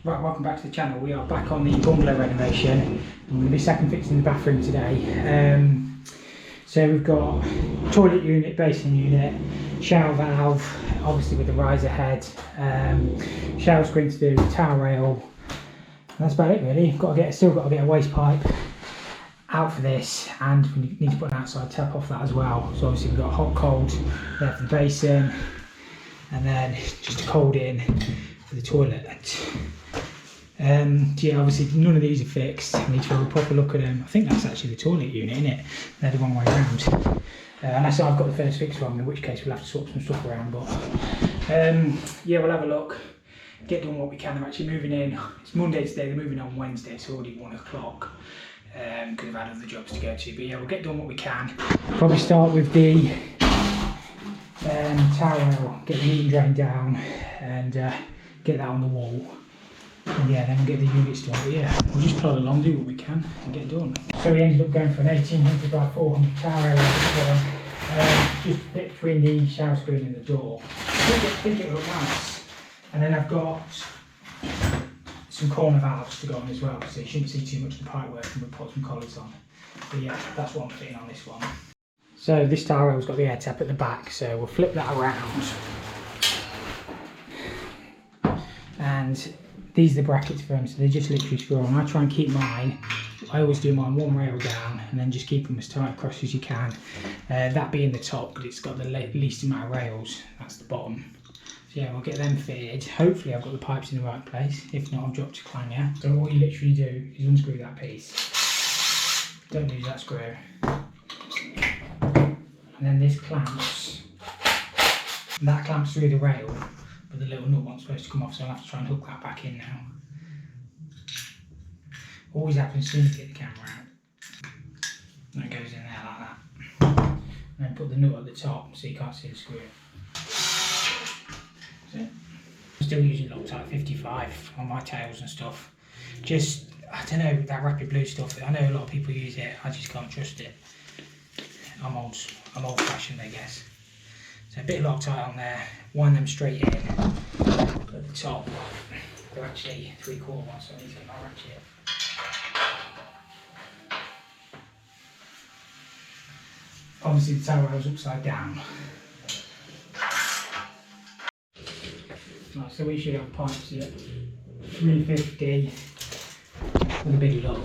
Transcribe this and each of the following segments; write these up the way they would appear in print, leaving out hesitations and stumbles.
Right, welcome back to the channel. We are back on the bungalow renovation. I'm going to be second fixing the bathroom today. So we've got toilet unit, basin unit, shower valve, obviously with the riser head, shower screen to do, towel rail, and that's about it really. Still got to get a waste pipe out for this, and we need to put an outside tap off that as well. So obviously we've got a hot cold there for the basin, and then just a cold in for the toilet. Yeah, obviously none of these are fixed. I need to have a proper look at them. I think that's actually the toilet unit, isn't it? They're the wrong way around. Unless I've got the first fix wrong, in which case we'll have to swap some stuff around. But yeah, we'll have a look, get done what we can. They're actually moving in. It's Monday today. They're moving on Wednesday. It's already 1 o'clock. Because I've had other jobs to go to. But yeah, we'll get done what we can. Probably start with the towel, get the heating drain down, and get that on the wall. And yeah, then we'll get the units done. But yeah, we'll just plod along, do what we can, and get done. So we ended up going for an 1800 by 400 tower area, just a bit between the shower screen and the door. I think it looks nice. And then I've got some corner valves to go on as well, so you shouldn't see too much of the pipe work, and we'll put some collars on. But yeah, that's what I'm fitting on this one. So this towel rail's got the air tap at the back, so we'll flip that around. And these are the brackets for them, so they just literally screw on. I try and keep mine, I always do mine one rail down and then just keep them as tight across as you can. That being the top, because it's got the least amount of rails, that's the bottom. So yeah, we'll get them fitted. Hopefully I've got the pipes in the right place. If not, I've dropped a clanger. So what you literally do is unscrew that piece. Don't lose that screw. And then this clamps. And that clamps through the rail, but the little nut one's supposed to come off, so I'll have to try and hook that back in now. Always happens as soon as you get the camera out. And it goes in there like that. And then put the nut at the top so you can't see the screw. I'm still using Loctite 55 on my tails and stuff. Just, I don't know, that rapid blue stuff. I know a lot of people use it, I just can't trust it. I'm old fashioned, I guess. So a bit of Loctite on there, wind them straight in. At the top, they're actually 3/4 ones, so I need to get my ratchet. Obviously the towel rail's upside down. Right, so we should have pipes at 350 with a big look.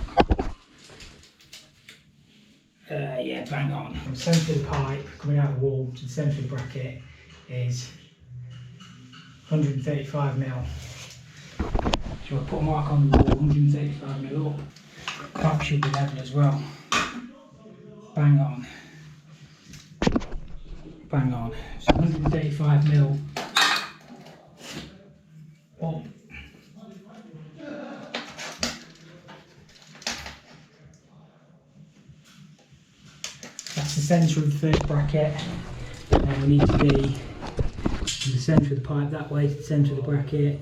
Yeah, bang on. From the centre of the pipe coming out of the wall to the centre of the bracket is 135mm. So I'll put a mark on the wall, 135mm up. Pipe should be level as well. Bang on. Bang on. So 135mm up. That's the centre of the first bracket, and then we need to be from the centre of the pipe that way to the centre of the bracket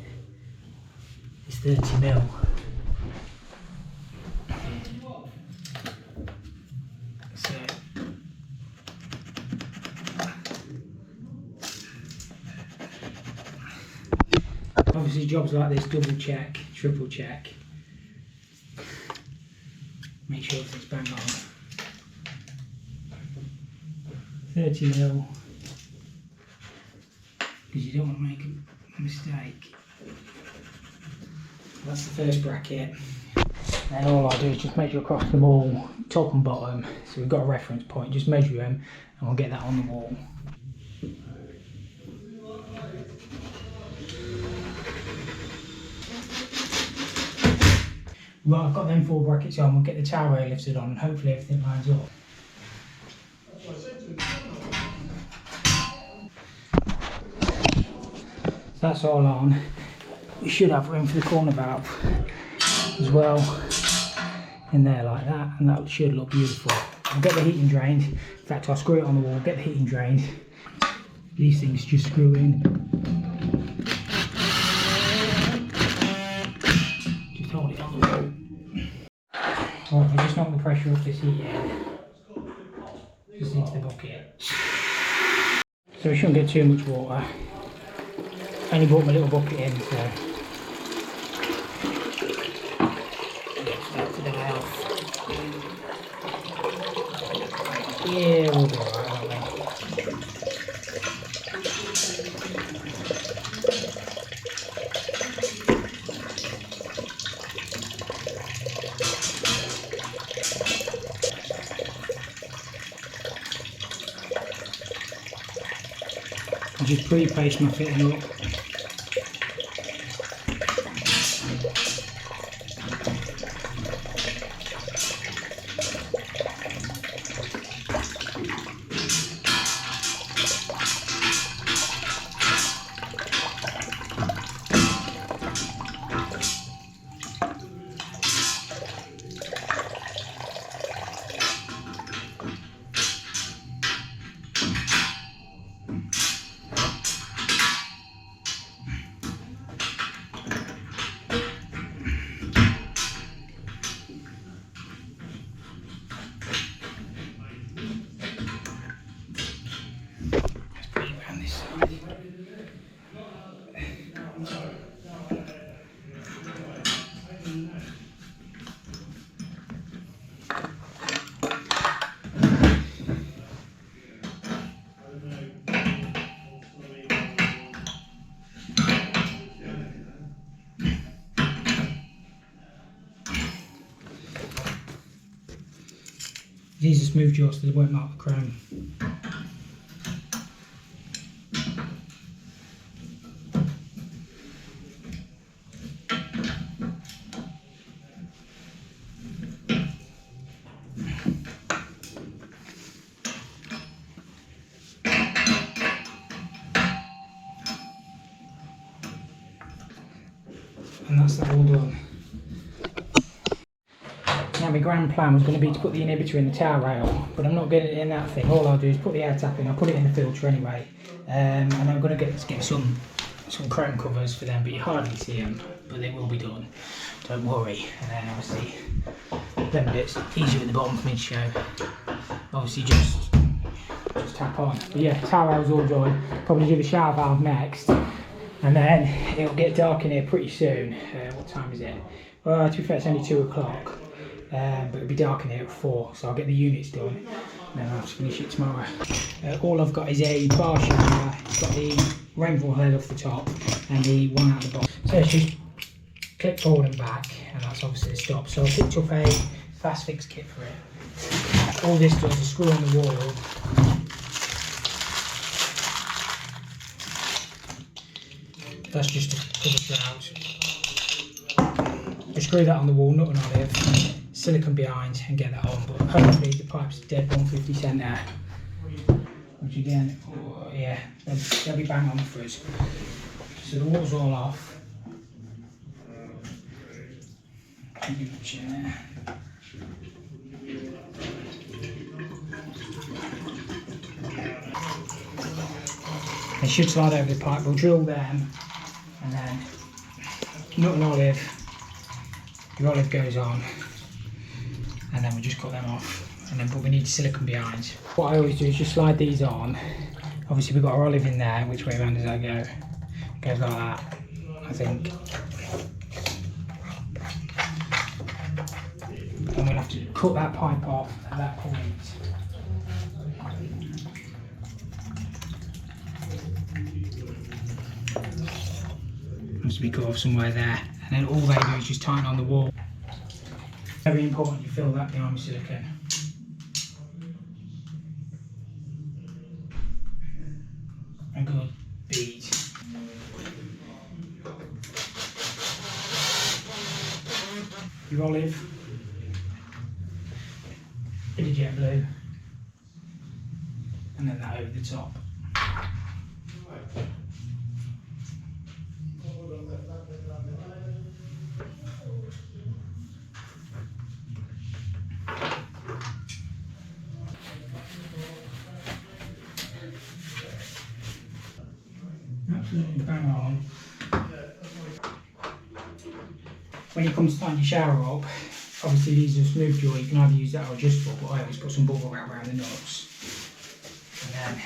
is 30mm. So obviously jobs like this, double check, triple check, make sure everything's bang on. 30mm, because you don't want to make a mistake. That's the first bracket. Then all I do is just measure across them all, top and bottom, so we've got a reference point, just measure them and we'll get that on the wall. Right, I've got them 4 brackets on, we'll get the towel rail lifted on and hopefully everything lines up. That's all on. We should have room for the corner valve as well in there like that, and that should look beautiful. I'll get the heating drained. In fact, I'll screw it on the wall, get the heating drained. These things just screw in. Just hold it on the wall. Right, I'll just knock the pressure off this heating. Just into the bucket. So we shouldn't get too much water. I only brought my little bucket in, so for the day off. Yeah, we'll be alright, won't we? I just pre-paste my fitting up. These are smooth jaws, so they won't mark the chrome. And that's that all done. Now my grand plan was going to be to put the inhibitor in the towel rail, but I'm not getting it in that thing. All I'll do is put the air tap in, I'll put it in the filter anyway, and I'm going to get some chrome covers for them, but you hardly see them, but they will be done, don't worry. And then obviously them bits easier at the bottom for me to show, obviously just tap on. But yeah, towel rail's all done, probably do the shower valve next, and then it'll get dark in here pretty soon. What time is it? Well, to be fair, it's only 2 o'clock. But it'll be dark in here at 4, so I'll get the units done and then I'll just finish it tomorrow. All I've got is a bar shower. It's got the rainfall head off the top and the one out the bottom. So it's just clip forward and back, and that's obviously the stop. So I picked up a fast fix kit for it. All this does is screw on the wall. That's just to cover throughout. Just screw that on the wall, nut and olive. Silicone behind and get that on, but hopefully the pipe's dead 150 cent there, which again, oh, yeah, they'll be bang on for us. So the wall's all off. Pretty much in there. They should slide over the pipe. We'll drill them and then nut and olive. The olive goes on. And then we just cut them off, and then but we need silicone behind. What I always do is just slide these on. Obviously we've got our olive in there. Which way around does that go? It goes like that, I think. And we'll have to cut that pipe off at that point. Must be cut off somewhere there, and then all they do is just tighten on the wall. Very important you fill that behind with silicone. A good bead. Your olive, bit of jet blue, and then that over the top. Absolutely bang on. When you come to tighten your shower up, obviously these are smooth jaw, you can either use that or adjustable, but I always put some bubble wrap around the nuts. And then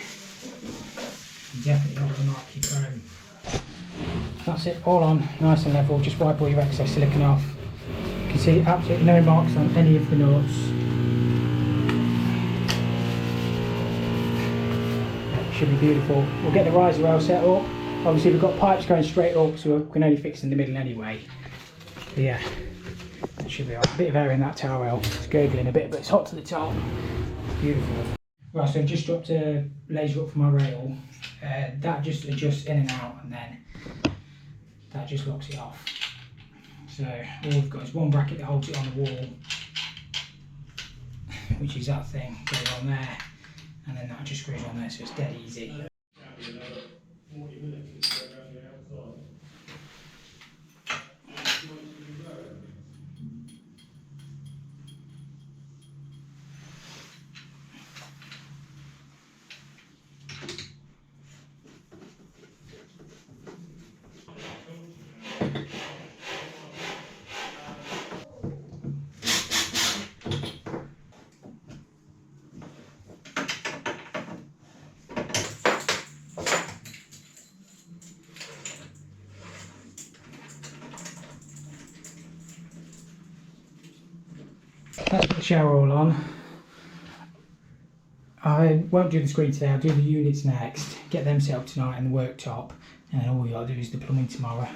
you definitely not going to like your chrome. That's it, all on, nice and level, just wipe all your excess silicone off. You can see absolutely no marks on any of the nuts. Should be beautiful. We'll get the riser rail set up. Obviously we've got pipes going straight up, so we can only fix in the middle anyway. But yeah, that should be alright. A bit of air in that tower rail. It's gurgling a bit, but it's hot to the top. Beautiful. Right, so I've just dropped a laser up for my rail. That just adjusts in and out, and then that just locks it off. So all we've got is one bracket that holds it on the wall, which is that thing, goes on there, and then that just screws on there, so it's dead easy. Let's put the shower all on. I won't do the screen today, I'll do the units next, get them set up tonight and the worktop, and then all we got to do is the plumbing tomorrow,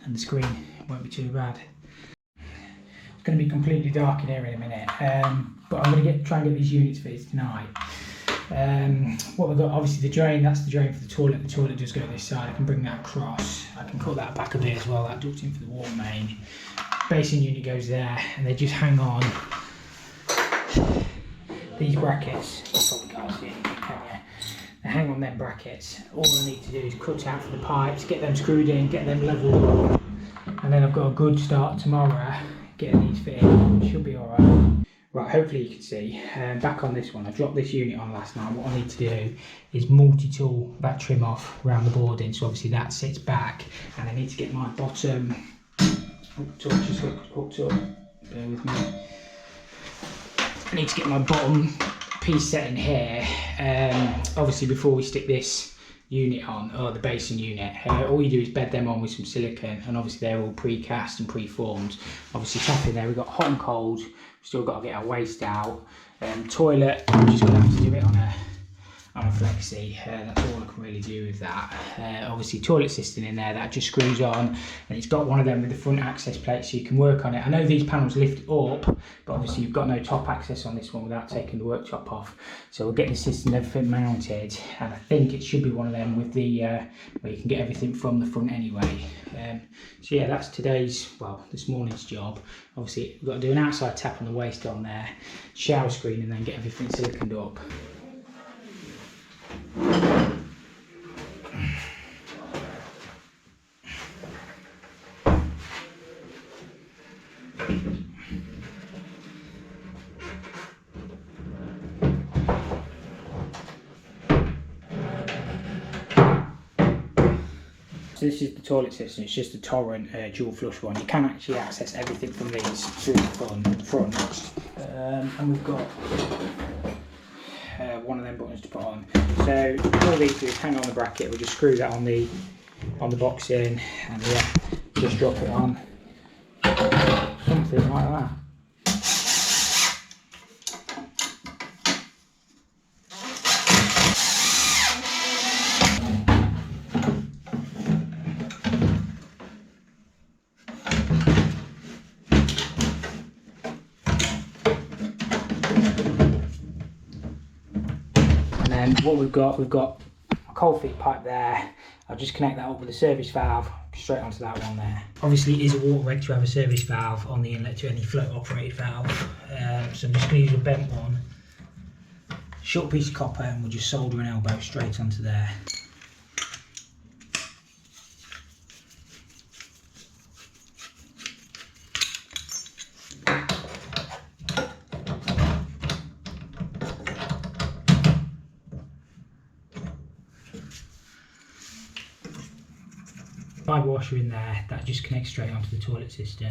and the screen won't be too bad. It's going to be completely dark in here in a minute, but I'm going to try and get these units fitted tonight. What we've got, obviously the drain, that's the drain for the toilet does go this side, I can bring that across, I can cut that back a bit as well, that ducts in for the water main. Basin unit goes there, and they just hang on these brackets. You probably can't see it, can you? They hang on them brackets. All I need to do is cut out for the pipes, get them screwed in, get them levelled up, and then I've got a good start tomorrow getting these fitted. Should be alright. Right, hopefully you can see. Back on this one, I dropped this unit on last night. What I need to do is multi-tool that trim off around the boarding, so obviously that sits back, and I need to get my bottom just hooked up. Bear with me. I need to get my bottom piece set in here. Obviously before we stick this unit on, or the basin unit, all you do is bed them on with some silicone, and obviously they're all pre-cast and pre-formed. Obviously top in there we've got hot and cold, we've still got to get our waste out. Toilet, I'm just going to have to do it on a flexi, that's all I can really do with that. Obviously toilet system in there, that just screws on, and it's got one of them with the front access plate so you can work on it. I know these panels lift up, but obviously you've got no top access on this one without taking the worktop off. So we'll get the system and everything mounted, and I think it should be one of them with the where you can get everything from the front anyway. So yeah, that's this morning's job. Obviously we've got to do an outside tap on the waste on there, shower screen, and then get everything siliconed up. So this is the toilet system, it's just a Torrent dual flush one. You can actually access everything from these through the front. And we've got one of them buttons to put on. So all these do is hang on the bracket, we'll just screw that on the box in, and yeah, just drop it on. Something like that. And what we've got a cold feet pipe there. I'll just connect that up with a service valve straight onto that one there. Obviously it is a water reg to have a service valve on the inlet to any float operated valve. So I'm just going to use a bent one, short piece of copper, and we'll just solder an elbow straight onto there. Fibre washer in there, that just connects straight onto the toilet system.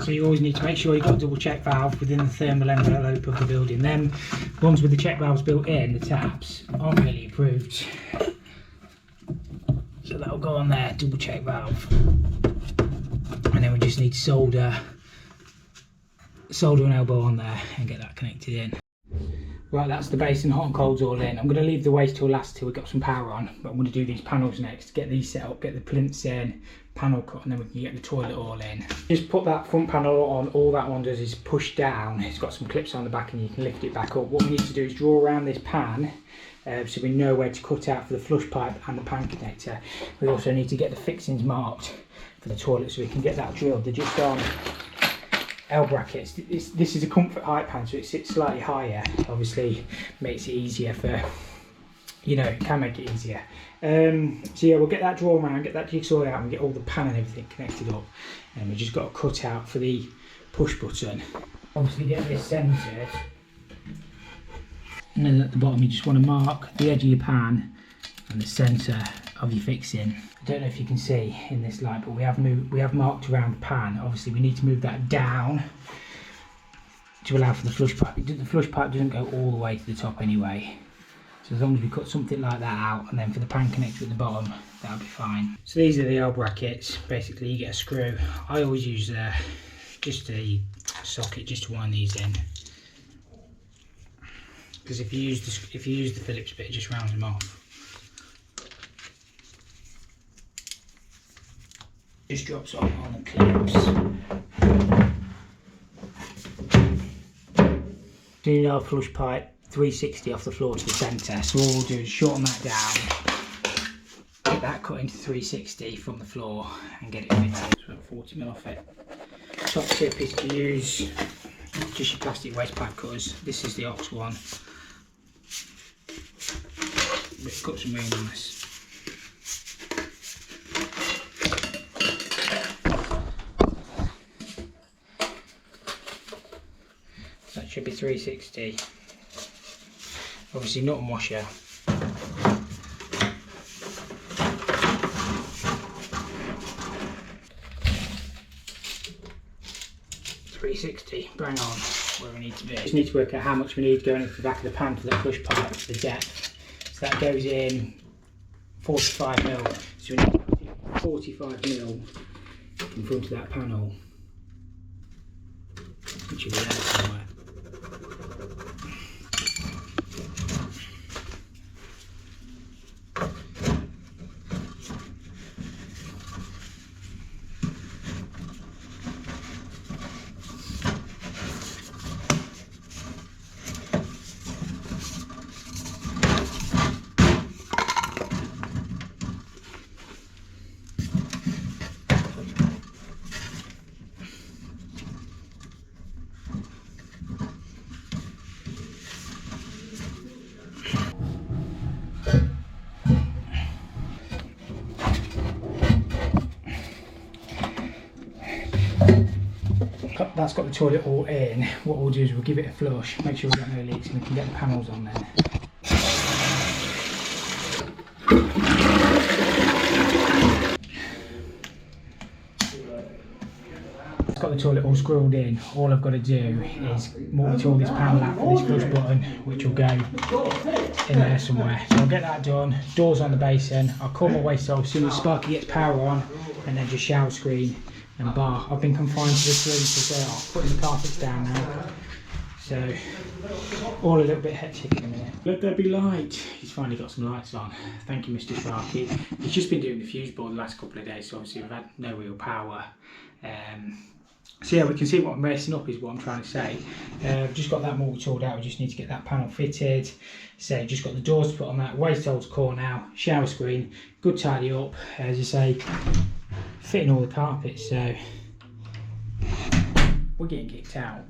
So you always need to make sure you've got a double check valve within the thermal envelope of the building. Then ones with the check valves built in, the taps, aren't really approved. So that'll go on there, double check valve. And then we just need to solder an elbow on there and get that connected in. Right, that's the base and hot and colds all in. I'm going to leave the waste till last till we've got some power on, but I'm going to do these panels next, get these set up, get the plinths in, panel cut, and then we can get the toilet all in. Just put that front panel on. All that one does is push down. It's got some clips on the back and you can lift it back up. What we need to do is draw around this pan so we know where to cut out for the flush pipe and the pan connector. We also need to get the fixings marked for the toilet so we can get that drilled. They're just on L brackets. This is a comfort height pan, so it sits slightly higher. Obviously makes it easier for, you know, it can make it easier. So yeah, we'll get that drawn around, get that jigsaw out and get all the pan and everything connected up. And we've just got a cut out for the push button. Obviously get this centred. And then at the bottom you just want to mark the edge of your pan and the centre of your fixing. I don't know if you can see in this light, but we have marked around the pan. Obviously we need to move that down to allow for the flush pipe. The flush pipe doesn't go all the way to the top anyway. So as long as we cut something like that out, and then for the pan connector at the bottom, that'll be fine. So these are the L brackets. Basically you get a screw. I always use just a socket just to wind these in. Because if you use the Phillips bit, it just rounds them off. Just drops on the clips. Doing our flush pipe 360 off the floor to the centre. So all we'll do is shorten that down, get that cut into 360 from the floor and get it fitted. So about 40mm off it. Top tip is to use just your plastic waste pipe cutters. This is the ox one. But it's got some room on this. That should be 360. Obviously nut and washer. .360, bang on where we need to be. Just need to work out how much we need going into the back of the pan for the flush pipe, the depth. So that goes in 45mm. So we need 45mm in front of that panel, which will be there somewhere. that's got the toilet all in. What we'll do is we'll give it a flush, make sure we've got no leaks, and we can get the panels on then. It's got the toilet all screwed in. All I've got to do is multi-tool this panel out for this flush button, which will go in there somewhere. So I'll get that done. Doors on the basin. I'll call my waste hole as soon as Sparky gets power on, and then just shower screen and bar. I've been confined to this room because I'm putting the carpets down now. So all a little bit hectic in a minute. Let there be light. He's finally got some lights on. Thank you, Mr. Sharky. He's just been doing the fuse board the last couple of days, so obviously we've had no real power. So yeah, we can see what I'm messing up is what I'm trying to say. I've just got that multi-tooled out. We just need to get that panel fitted. So just got the doors to put on that. Waste hole's core now. Shower screen. Good tidy up. As I say, fitting all the carpets. So we're getting kicked out.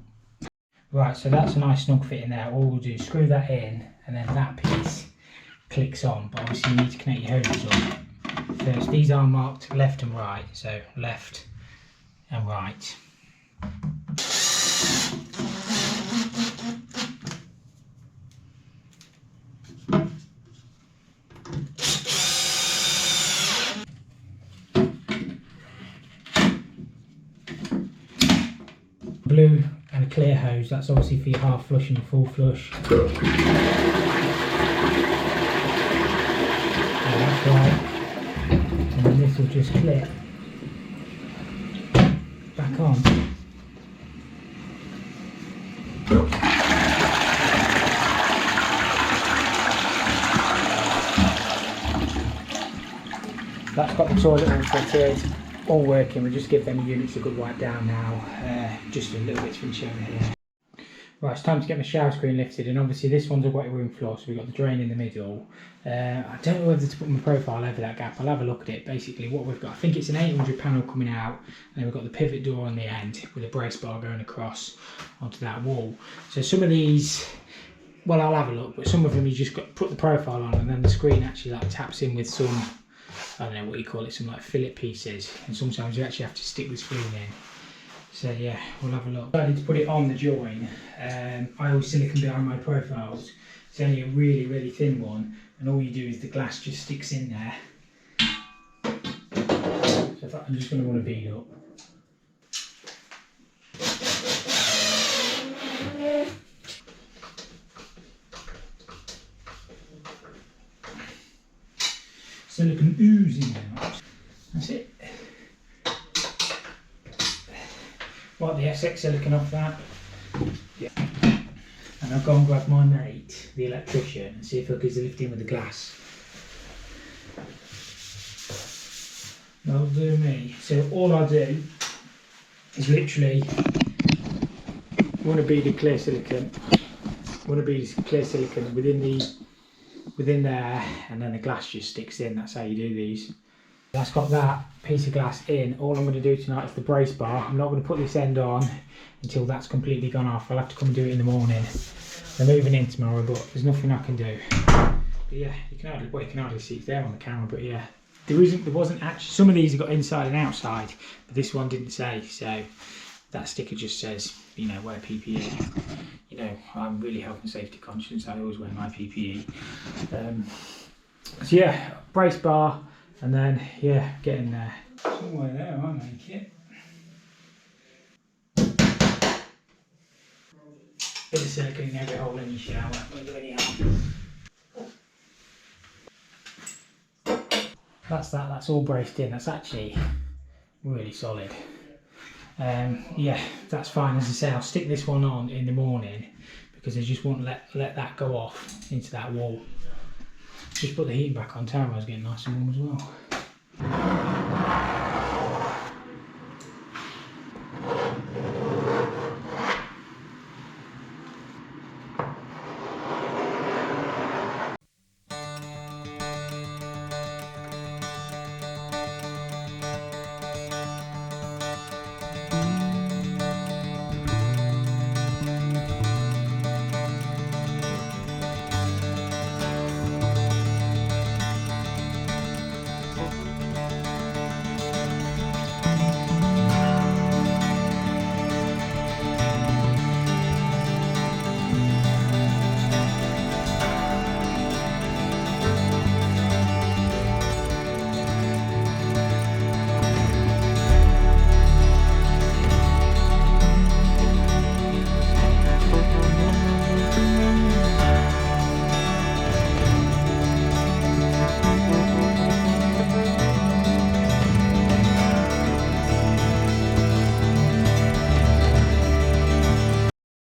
Right, so that's a nice snug fit in there. All we'll do is screw that in, and then that piece clicks on. But obviously you need to connect your hoses up first. These are marked left and right. So left and right. Blue and a clear hose, that's obviously for your half flush and your full flush. That's right. And then this will just clip back on. That's got the toilet all fitted, all working. We'll just give them units a good wipe down now. Just a little bit's been shown here. Right, it's time to get my shower screen lifted, and obviously this one's a wet room floor, so we've got the drain in the middle. I don't know whether to put my profile over that gap. I'll have a look at it. Basically what we've got, I think it's an 800 panel coming out, and then we've got the pivot door on the end with a brace bar going across onto that wall. So some of these, well, I'll have a look, but some of them you just got to put the profile on, and then the screen actually like taps in with some, I don't know what you call it, some like fillet pieces, and sometimes you actually have to stick the screen in. So yeah, we'll have a look. I need to put it on the join. I always silicone behind my profiles. It's only a really, really thin one, and all you do is the glass just sticks in there. So if I'm just going to want to bead up. Silicone oozing out. That's it. Wipe the SX silicone off that. Yeah. And I'll go and grab my mate, the electrician, and see if I can lift in with the glass. That'll do me. So all I do is literally want to bead a clear silicone. Want to bead clear silicone within there, and then the glass just sticks in. That's how you do these. That's got that piece of glass in. All I'm going to do tonight is the brace bar. I'm not going to put this end on until that's completely gone off. I'll have to come and do it in the morning. They're moving in tomorrow, but there's nothing I can do. But yeah, you can hardly see it there on the camera. But yeah, there wasn't actually. Some of these have got inside and outside, but this one didn't say. So that sticker just says, you know, wear PPE. You know, I'm really health and safety conscious. I always wear my PPE. So yeah, brace bar. And then, yeah, get in there. Somewhere there, I make it. Bit of silicone in every hole in your shower. That's all braced in. That's actually really solid. Yeah, that's fine. As I say, I'll stick this one on in the morning because I just won't let that go off into that wall. Just put the heating back on. Tara's getting nice and warm as well.